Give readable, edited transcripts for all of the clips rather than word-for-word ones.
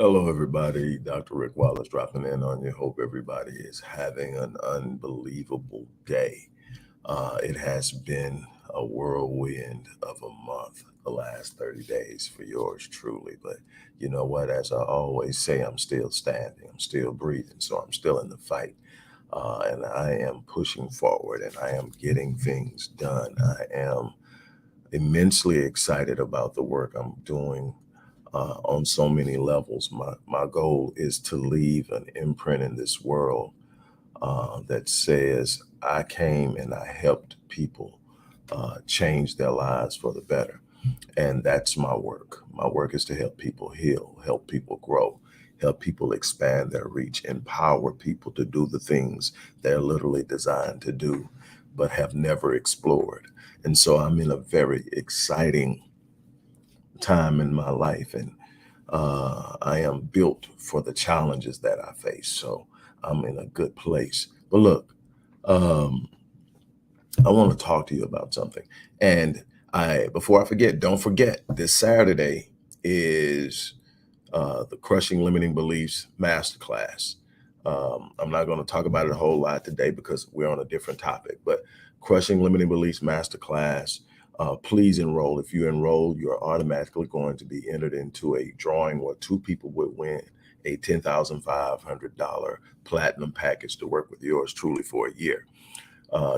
Hello, everybody. Dr. Rick Wallace dropping in on you. Hope everybody is having an unbelievable day. It has been a whirlwind of a month, the last 30 days for yours truly. But you know what? As I always say, I'm still standing, I'm still breathing, so I'm still in the fight. And I am pushing forward and I am getting things done. I am immensely excited about the work I'm doing on so many levels. My goal is to leave an imprint in this world that says I came and I helped people change their lives for the better. And that's my work. My work is to help people heal, help people grow, help people expand their reach, empower people to do the things they're literally designed to do, but have never explored. And so I'm in a very exciting time in my life. And I am built for the challenges that I face. So I'm in a good place. But look, um, I want to talk to you about something. And before I forget, don't forget this Saturday is the Crushing Limiting Beliefs Masterclass. I'm not going to talk about it a whole lot today because we're on a different topic, but Crushing Limiting Beliefs Masterclass, please enroll. If you enroll, you're automatically going to be entered into a drawing where two people would win a $10,500 platinum package to work with yours truly for a year.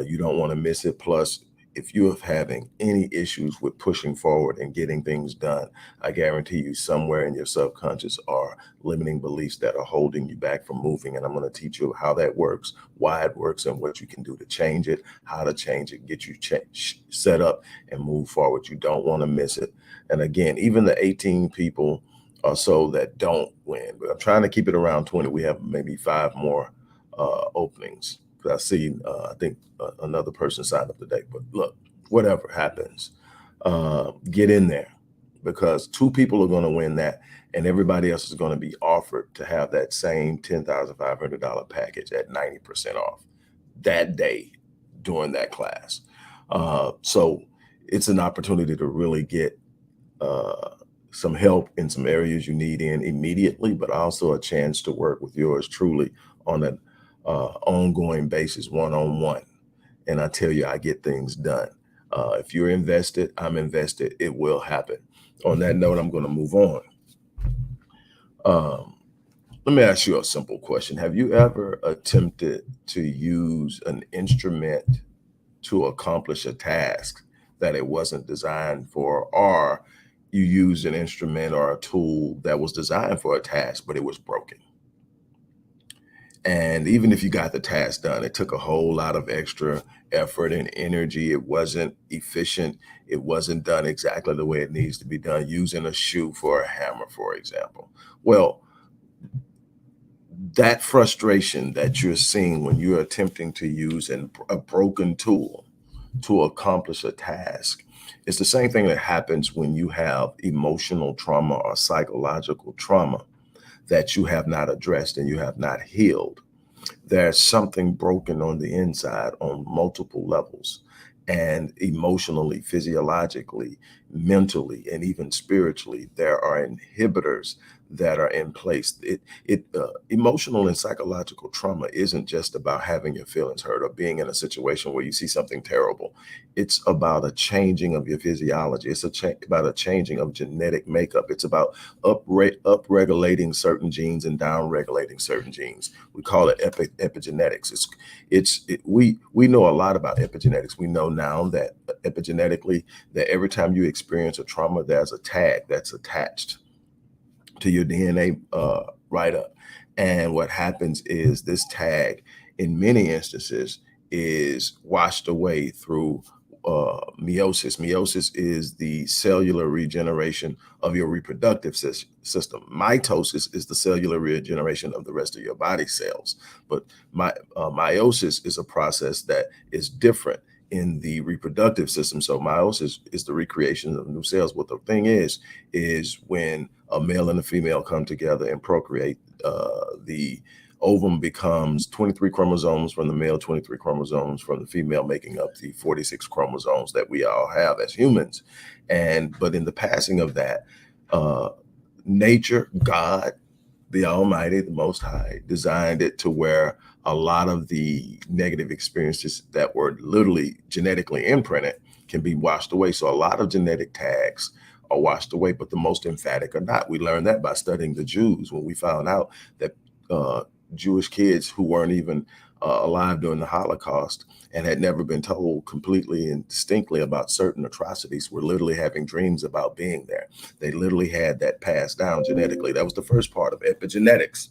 You don't want to miss it. Plus, if you're having any issues with pushing forward and getting things done, I guarantee you somewhere in your subconscious are limiting beliefs that are holding you back from moving. And I'm going to teach you how that works, why it works, and what you can do to change it, how to change it, get you set up and move forward. You don't want to miss it. And again, even the 18 people or so that don't win, but I'm trying to keep it around 20. We have maybe 5 more openings. I see, I think another person signed up today. But look, whatever happens, get in there because 2 people are going to win that, and everybody else is going to be offered to have that same $10,500 package at 90% off that day during that class. So it's an opportunity to really get uh, some help in some areas you need in immediately, but also a chance to work with yours truly on an ongoing basis, one-on-one. And I tell you, I get things done. If you're invested, I'm invested. It will happen. On that note, I'm going to move on. Um, Let me ask you a simple question. Have you ever attempted to use an instrument to accomplish a task that it wasn't designed for, or you used an instrument or a tool that was designed for a task, but it was broken? And even if you got the task done, it took a whole lot of extra effort and energy. It wasn't efficient. It wasn't done exactly the way it needs to be done, using a shoe for a hammer, for example. Well, that frustration that you're seeing when you're attempting to use a broken tool to accomplish a task, it's the same thing that happens when you have emotional trauma or psychological trauma that you have not addressed and you have not healed. There's something broken on the inside on multiple levels, and emotionally, physiologically, mentally, and even spiritually there are inhibitors that are in place. Emotional and psychological trauma isn't just about having your feelings hurt or being in a situation where you see something terrible. It's about a changing of your physiology. It's about a changing of genetic makeup. It's about upregulating certain genes and downregulating certain genes. We call it epigenetics. We know a lot about epigenetics. We know now that epigenetically, that every time you experience a trauma, there's a tag that's attached to your DNA write-up. And what happens is this tag, in many instances, is washed away through meiosis. Meiosis is the cellular regeneration of your reproductive system. Mitosis is the cellular regeneration of the rest of your body cells. But meiosis is a process that is different in the reproductive system. So meiosis is the recreation of new cells. What the thing is when a male and a female come together and procreate, the ovum becomes 23 chromosomes from the male, 23 chromosomes from the female, making up the 46 chromosomes that we all have as humans. But in the passing of that, nature, God, the Almighty, the Most High, designed it to where a lot of the negative experiences that were literally genetically imprinted can be washed away. So a lot of genetic tags are washed away, but the most emphatic are not. We learned that by studying the Jews when we found out that uh, Jewish kids who weren't even alive during the Holocaust and had never been told completely and distinctly about certain atrocities were literally having dreams about being there. They literally had that passed down genetically. That was the first part of epigenetics.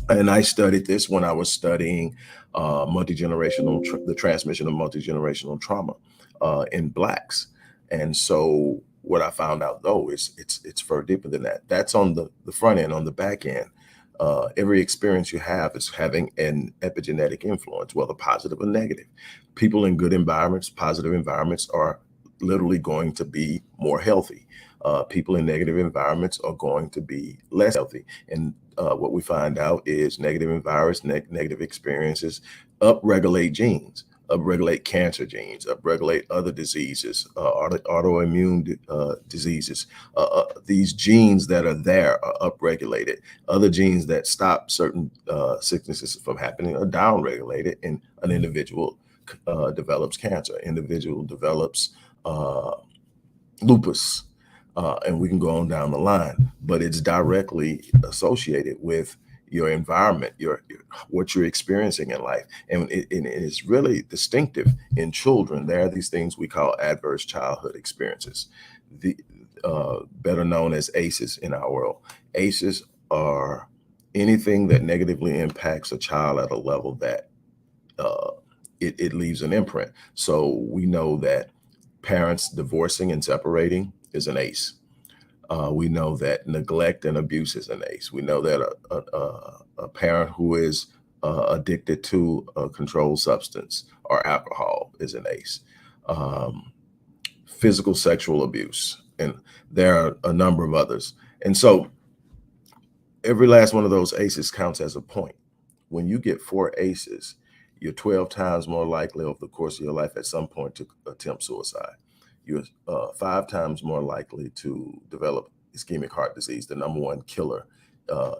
And I studied this when I was studying the transmission of multi-generational trauma in blacks. And so what I found out though is it's far deeper than that. That's on the front end. On the back end, every experience you have is having an epigenetic influence, whether positive or negative. People in good environments, positive environments, are literally going to be more healthy. People in negative environments are going to be less healthy. And what we find out is negative environments, negative experiences upregulate genes, upregulate cancer genes, upregulate other diseases, autoimmune diseases. These genes that are there are upregulated. Other genes that stop certain sicknesses from happening are downregulated, and an individual develops cancer. Individual develops uh, lupus, and we can go on down the line. But it's directly associated with your environment, what you're experiencing in life, and it's really distinctive in children. There are these things we call adverse childhood experiences, the better known as ACEs in our world. ACEs are anything that negatively impacts a child at a level that uh, it leaves an imprint. So we know that parents divorcing and separating is an ACE. We know that neglect and abuse is an ACE. We know that a parent who is addicted to a controlled substance or alcohol is an ACE. Um, Physical sexual abuse, and there are a number of others. And so every last one of those ACEs counts as a point. When you get 4 ACEs, you're 12 times more likely over the course of your life at some point to attempt suicide. You're 5 times more likely to develop ischemic heart disease, the number one killer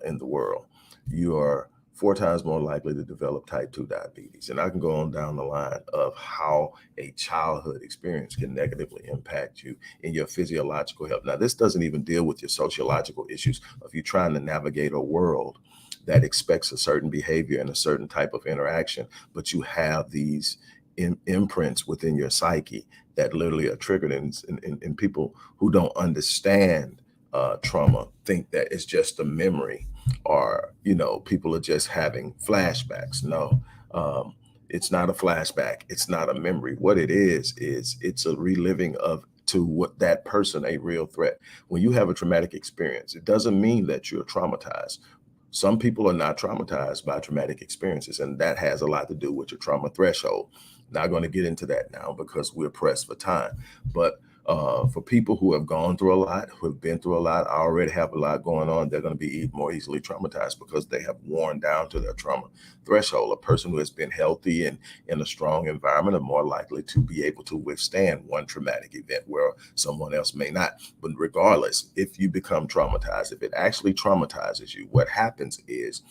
in the world. You are 4 times more likely to develop type 2 diabetes. And I can go on down the line of how a childhood experience can negatively impact you in your physiological health. Now, this doesn't even deal with your sociological issues of you trying to navigate a world that expects a certain behavior and a certain type of interaction, but you have these imprints within your psyche that literally are triggered. And people who don't understand trauma think that it's just a memory, or people are just having flashbacks. No, it's not a flashback, it's not a memory. What it is it's a reliving of to what that person a real threat. When you have a traumatic experience, it doesn't mean that you're traumatized. Some people are not traumatized by traumatic experiences, and that has a lot to do with your trauma threshold. Not going to get into that now because we're pressed for time. But for people who have gone through a lot, who have been through a lot, already have a lot going on, they're going to be more easily traumatized because they have worn down to their trauma threshold. A person who has been healthy and in a strong environment are more likely to be able to withstand one traumatic event where someone else may not. But regardless, if you become traumatized, if it actually traumatizes you, what happens is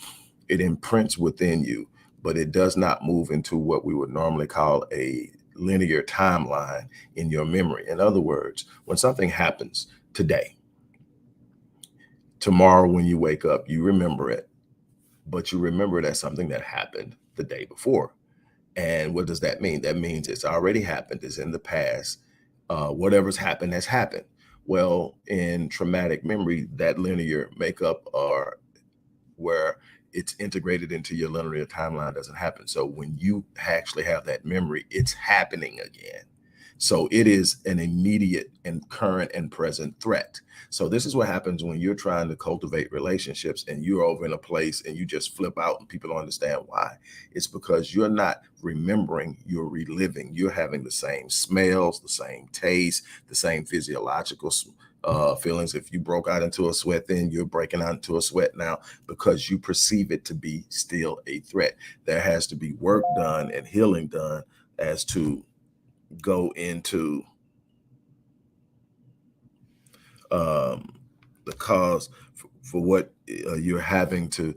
it imprints within you, but it does not move into what we would normally call a linear timeline in your memory. In other words, when something happens today, tomorrow when you wake up, you remember it, but you remember it as something that happened the day before. And what does that mean? That means it's already happened, it's in the past. Whatever's happened has happened. Well, in traumatic memory, that linear makeup, or where it's integrated into your linear timeline, doesn't happen. So when you actually have that memory, it's happening again. So it is an immediate and current and present threat. So this is what happens when you're trying to cultivate relationships and you're over in a place and you just flip out and people don't understand why. It's because you're not remembering, you're reliving. You're having the same smells, the same taste, the same physiological feelings. If you broke out into a sweat, then you're breaking out into a sweat now because you perceive it to be still a threat. There has to be work done and healing done as to go into um, the cause for what you're having to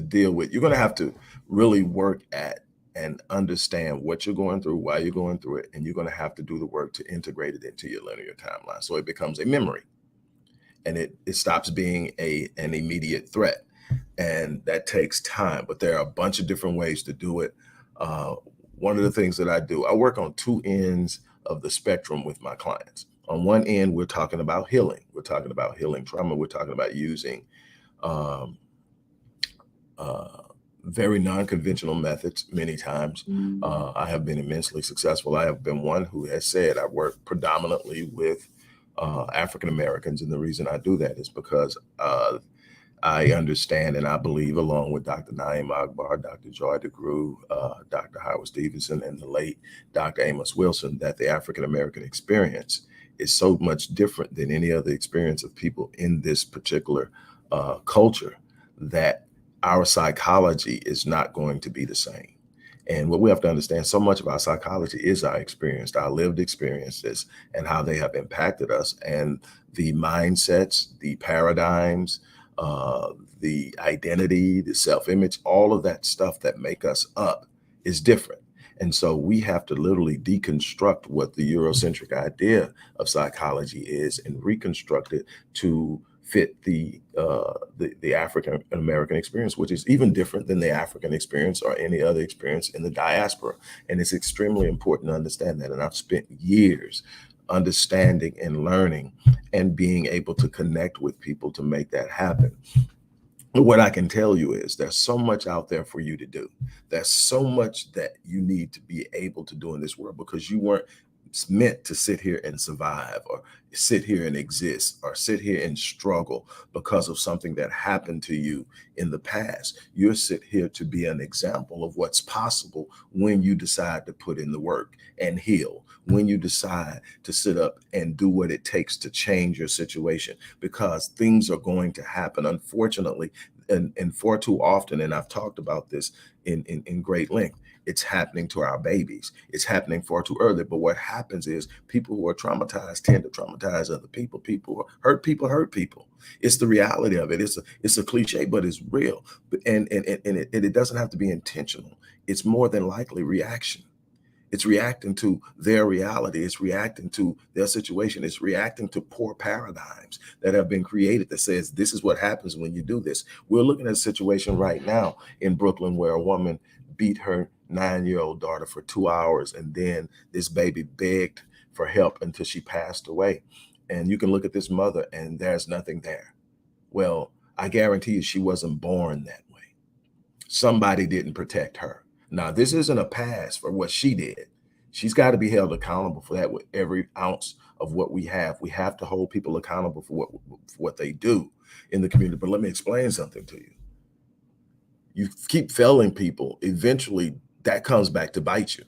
deal with. You're going to have to really work at and understand what you're going through, why you're going through it, and you're going to have to do the work to integrate it into your linear timeline so it becomes a memory and it stops being an immediate threat. And that takes time, but there are a bunch of different ways to do it. Uh, One of the things that I do, I work on two ends of the spectrum with my clients. On one end, we're talking about healing. We're talking about healing trauma. We're talking about using um, uh, very non-conventional methods many times. I have been immensely successful. I have been one who has said I work predominantly with African Americans, and the reason I do that is because I understand and I believe, along with Dr. Naeem Akbar, Dr. Joy DeGruy, Dr. Howard Stevenson, and the late Dr. Amos Wilson, that the African American experience is so much different than any other experience of people in this particular culture, that our psychology is not going to be the same. And what we have to understand, so much of our psychology is our experience, our lived experiences, and how they have impacted us, and the mindsets, the paradigms, uh, the identity, the self-image, all of that stuff that make us up is different. And so we have to literally deconstruct what the Eurocentric idea of psychology is and reconstruct it to fit the African American experience, which is even different than the African experience or any other experience in the diaspora. And it's extremely important to understand that. And I've spent years understanding and learning and being able to connect with people to make that happen. But what I can tell you is there's so much out there for you to do. There's so much that you need to be able to do in this world, because you weren't meant to sit here and survive, or sit here and exist, or sit here and struggle because of something that happened to you in the past. You're sit here to be an example of what's possible when you decide to put in the work and heal, when you decide to sit up and do what it takes to change your situation, because things are going to happen, unfortunately, and far too often. And I've talked about this in great length. It's happening to our babies. It's happening far too early. But what happens is people who are traumatized tend to traumatize other people. People hurt people hurt people. It's the reality of it. It's a cliche, but it's real. And it doesn't have to be intentional. It's more than likely reaction. It's reacting to their reality. It's reacting to their situation. It's reacting to poor paradigms that have been created that says this is what happens when you do this. We're looking at a situation right now in Brooklyn where a woman beat her 9-year-old daughter for 2 hours, and then this baby begged for help until she passed away. And you can look at this mother and there's nothing there. Well, I guarantee you she wasn't born that way. Somebody didn't protect her. Now, this isn't a pass for what she did. She's got to be held accountable for that with every ounce of what we have. We have to hold people accountable for what they do in the community. But let me explain something to you. You keep failing people, eventually that comes back to bite you.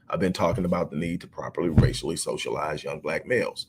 I've been talking about the need to properly racially socialize young Black males.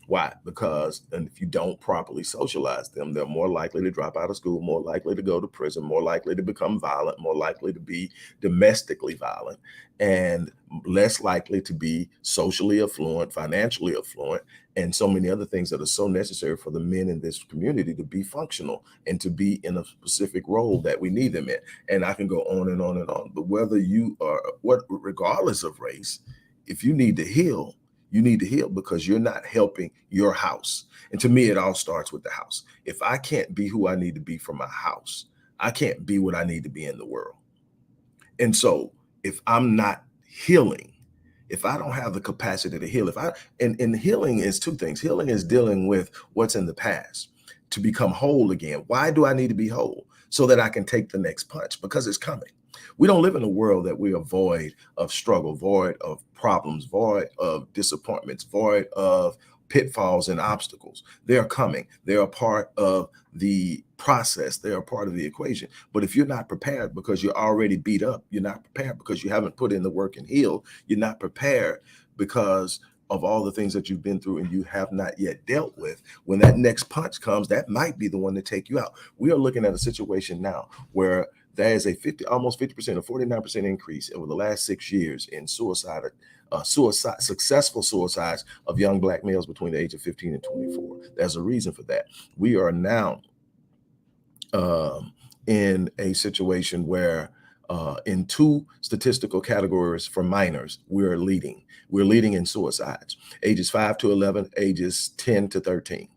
Why? Because and if you don't properly socialize them, they're more likely to drop out of school, more likely to go to prison, more likely to become violent, more likely to be domestically violent, and less likely to be socially affluent, financially affluent, and so many other things that are so necessary for the men in this community to be functional and to be in a specific role that we need them in. And I can go on and on and on. But whether you are what, regardless of race, if you need to heal, you need to heal because you're not helping your house. And to me, it all starts with the house. If I can't be who I need to be for my house, I can't be what I need to be in the world. And so if I'm not healing, if I don't have the capacity to heal, if I and healing is two things. Healing is dealing with what's in the past to become whole again. Why do I need to be whole? So that I can take the next punch, because it's coming. We don't live in a world that we are void of struggle, void of problems, void of disappointments, void of pitfalls and obstacles. They are coming. They are part of the process. They are part of the equation. But if you're not prepared because you're already beat up, you're not prepared because you haven't put in the work and healed, you're not prepared because of all the things that you've been through and you have not yet dealt with, when that next punch comes, that might be the one to take you out. We are looking at a situation now where there is a almost 50% or 49% increase over the last 6 years in suicide successful suicides of young Black males between the age of 15 and 24. There's a reason for that. We are now um, in a situation where in two statistical categories for minors, we're leading. We're leading in suicides, ages 5 to 11, ages 10 to 13.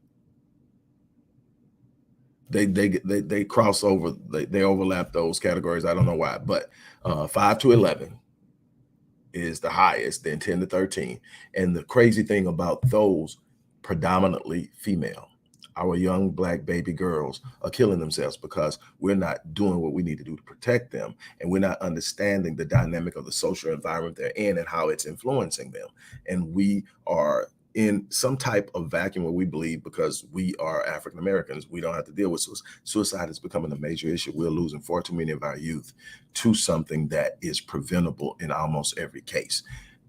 They cross over, they overlap those categories. I don't know why, but 5 to 11 is the highest, then 10 to 13. And the crazy thing about those, predominantly female, our young Black baby girls are killing themselves because we're not doing what we need to do to protect them. And we're not understanding the dynamic of the social environment they're in and how it's influencing them. And we are in some type of vacuum where we believe because we are African Americans, we don't have to deal with suicide. Suicide is becoming a major issue. We're losing far too many of our youth to something that is preventable in almost every case.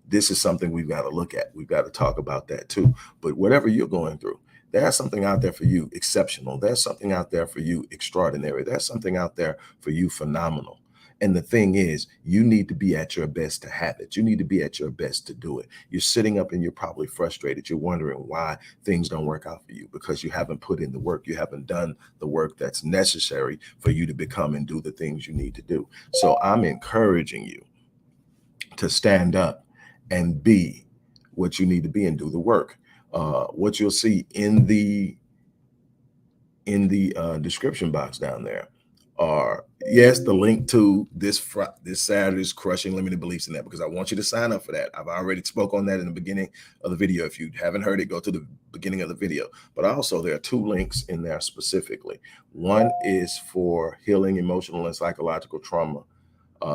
This is something we've got to look at. We've got to talk about that too. But whatever you're going through, there's something out there for you exceptional. There's something out there for you extraordinary. There's something out there for you phenomenal. And the thing is, you need to be at your best to have it. You need to be at your best to do it. You're sitting up and you're probably frustrated. You're wondering why things don't work out for you because you haven't put in the work. You haven't done the work that's necessary for you to become and do the things you need to do. So I'm encouraging you to stand up and be what you need to be and do the work. What you'll see in the description box down there are, yes, the link to this Saturday's Crushing Limited Beliefs in that, because I want you to sign up for that. I've already spoke on that in the beginning of the video. If you haven't heard it, go to the beginning of the video. But also there are two links in there specifically. One is for healing emotional and psychological trauma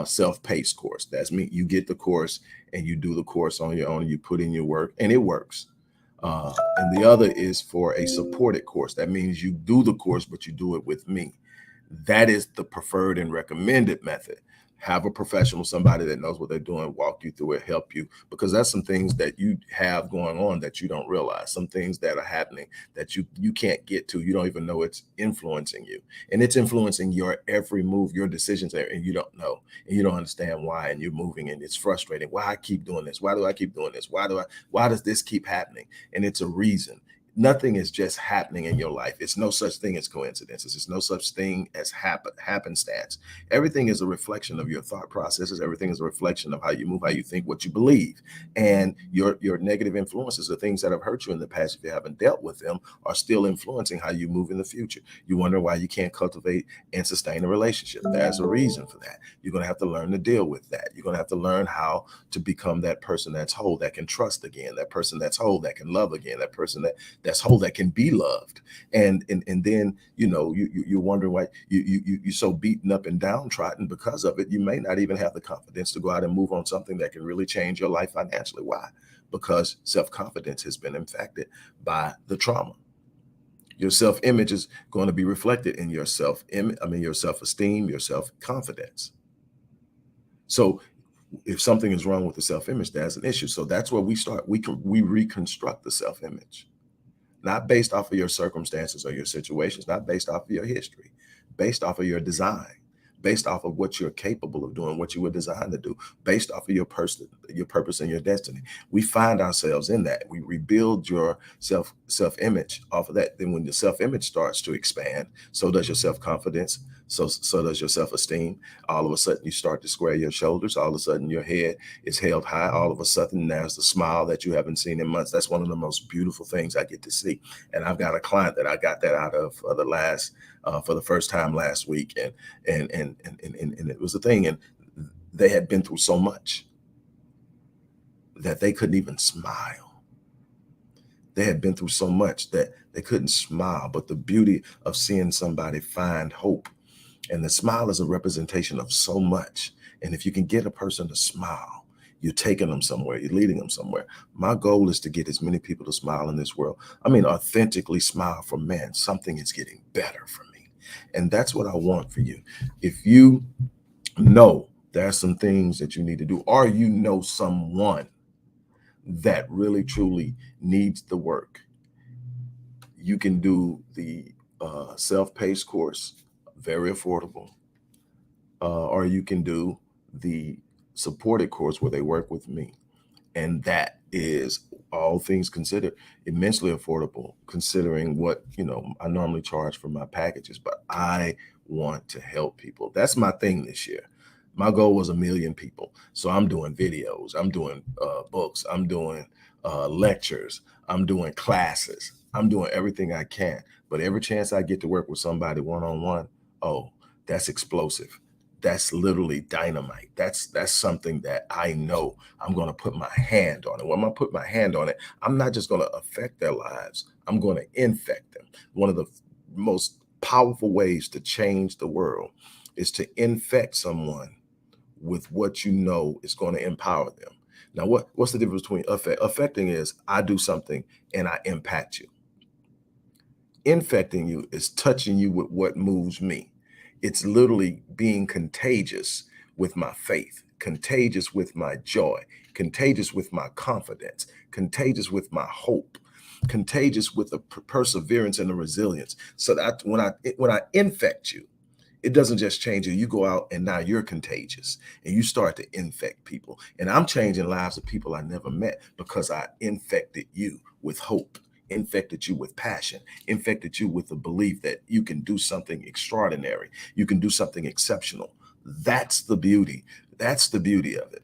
self-paced course. That's me. You get the course and you do the course on your own and you put in your work and it works. And the other is for a supported course. That means you do the course, but you do it with me. That is the preferred and recommended method. Have a professional, somebody that knows what they're doing, walk you through it, help you, because that's some things that you have going on that you don't realize, some things that are happening that you can't get to. You don't even know it's influencing you. And it's influencing your every move, your decisions there, and you don't know. And you don't understand why, and you're moving, and it's frustrating. Why I keep doing this? Why do I keep doing this? Why does this keep happening? And it's a reason. Nothing is just happening in your life. It's no such thing as coincidences. It's no such thing as happenstance. Everything is a reflection of your thought processes. Everything is a reflection of how you move, how you think, what you believe. And your negative influences, the things that have hurt you in the past, if you haven't dealt with them, are still influencing how you move in the future. You wonder why you can't cultivate and sustain a relationship. There's a reason for that. You're going to have to learn to deal with that. You're going to have to learn how to become that person that's whole, that can trust again, that person that's whole, that can love again, that person that's whole, that can be loved. And then you're wondering why you're so beaten up and downtrodden because of it. You may not even have the confidence to go out and move on something that can really change your life financially. Why? Because self-confidence has been infected by the trauma. Your self-image is going to be reflected in your your self-esteem, your self-confidence. So if something is wrong with the self-image, there's an issue. So that's where we start. We reconstruct the self-image, not based off of your circumstances or your situations, not based off of your history, based off of your design, based off of what you're capable of doing, what you were designed to do, based off of your purpose and your destiny. We find ourselves in that. We rebuild your self-image off of that. Then when your self-image starts to expand, so does your self-confidence. So does your self-esteem. All of a sudden you start to square your shoulders. All of a sudden your head is held high. All of a sudden there's the smile that you haven't seen in months. That's one of the most beautiful things I get to see. And I've got a client that I got that out of for the first time last week. And it was a thing. And they had been through so much that they couldn't even smile. They had been through so much that they couldn't smile. But the beauty of seeing somebody find hope, and the smile is a representation of so much. And if you can get a person to smile, you're taking them somewhere, you're leading them somewhere. My goal is to get as many people to smile in this world. I mean, authentically smile for, man, something is getting better for me. And that's what I want for you. If you know there's some things that you need to do, or you know someone that really truly needs the work, you can do the self-paced course, very affordable, or you can do the supported course where they work with me. And that is, all things considered, immensely affordable considering what, I normally charge for my packages. But I want to help people. That's my thing this year. My goal was 1 million people. So I'm doing videos, I'm doing books, I'm doing lectures, I'm doing classes, I'm doing everything I can. But every chance I get to work with somebody one-on-one, oh, that's explosive. That's literally dynamite. That's something that I know I'm going to put my hand on it. When I put my hand on it, I'm not just going to affect their lives, I'm going to infect them. One of the most powerful ways to change the world is to infect someone with what you know is going to empower them. Now, what's the difference between affecting is I do something and I impact you. Infecting you is touching you with what moves me. It's literally being contagious with my faith, contagious with my joy, contagious with my confidence, contagious with my hope, contagious with the perseverance and the resilience. So that when I infect you, it doesn't just change you. You go out and now you're contagious and you start to infect people. And I'm changing lives of people I never met because I infected you with hope, infected you with passion, infected you with the belief that you can do something extraordinary. You can do something exceptional. That's the beauty. That's the beauty of it.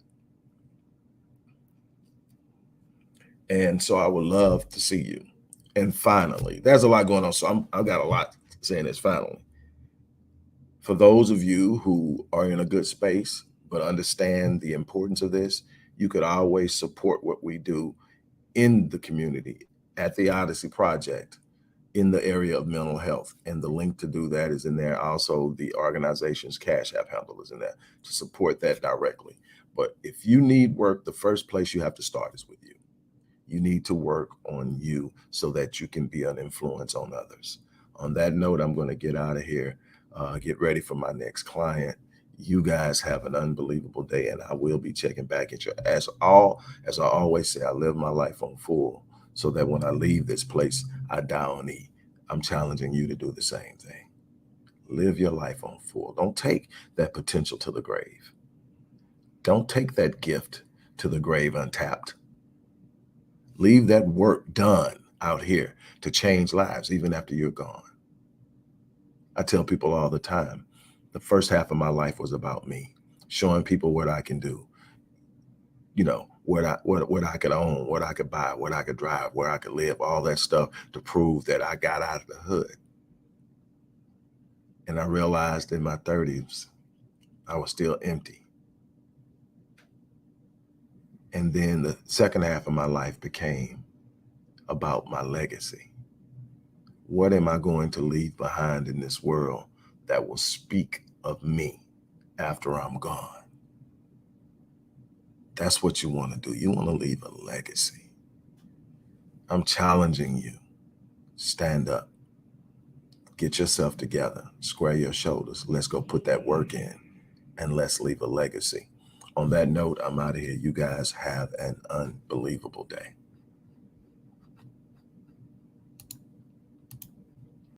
And so I would love to see you. And finally, there's a lot going on. So I've got a lot saying this finally. For those of you who are in a good space, but understand the importance of this, you could always support what we do in the community at the Odyssey Project in the area of mental health. And the link to do that is in there. Also, the organization's Cash App handle is in there to support that directly. But if you need work, the first place you have to start is with you. You need to work on you so that you can be an influence on others. On that note, I'm going to get out of here, get ready for my next client. You guys have an unbelievable day, and I will be checking back at you. As I always say, I live my life on full so that when I leave this place, I die on E. I'm challenging you to do the same thing. Live your life on full. Don't take that potential to the grave. Don't take that gift to the grave untapped. Leave that work done out here to change lives even after you're gone. I tell people all the time, the first half of my life was about me, showing people what I can do, what I could own, what I could buy, what I could drive, where I could live, all that stuff to prove that I got out of the hood. And I realized in my 30s, I was still empty. And then the second half of my life became about my legacy. What am I going to leave behind in this world that will speak of me after I'm gone? That's what you want to do. You want to leave a legacy. I'm challenging you. Stand up. Get yourself together. Square your shoulders. Let's go put that work in and let's leave a legacy. On that note, I'm out of here. You guys have an unbelievable day.